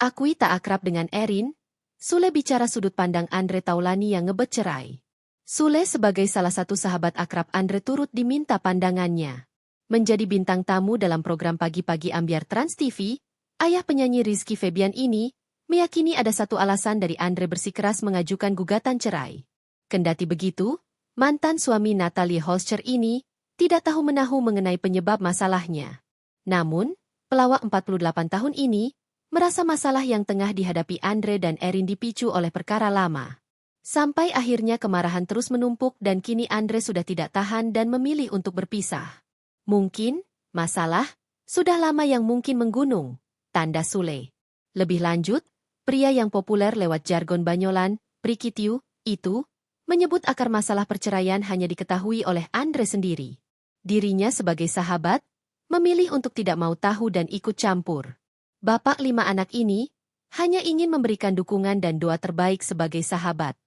Akui tak akrab dengan Erin, Sule bicara sudut pandang Andre Taulani yang ngebet cerai. Sule sebagai salah satu sahabat akrab Andre turut diminta pandangannya. Menjadi bintang tamu dalam program Pagi-Pagi Ambyar Trans TV, ayah penyanyi Rizky Febian ini meyakini ada satu alasan dari Andre bersikeras mengajukan gugatan cerai. Kendati begitu, mantan suami Natalie Holscher ini tidak tahu menahu mengenai penyebab masalahnya. Namun, pelawak 48 tahun ini merasa masalah yang tengah dihadapi Andre dan Erin dipicu oleh perkara lama. Sampai akhirnya kemarahan terus menumpuk dan kini Andre sudah tidak tahan dan memilih untuk berpisah. Mungkin, masalah, sudah lama yang mungkin menggunung, tanda Sule. Lebih lanjut, pria yang populer lewat jargon Banyolan, Prikitiu, itu, menyebut akar masalah perceraian hanya diketahui oleh Andre sendiri. Dirinya sebagai sahabat, memilih untuk tidak mau tahu dan ikut campur. Bapak 5 anak ini hanya ingin memberikan dukungan dan doa terbaik sebagai sahabat.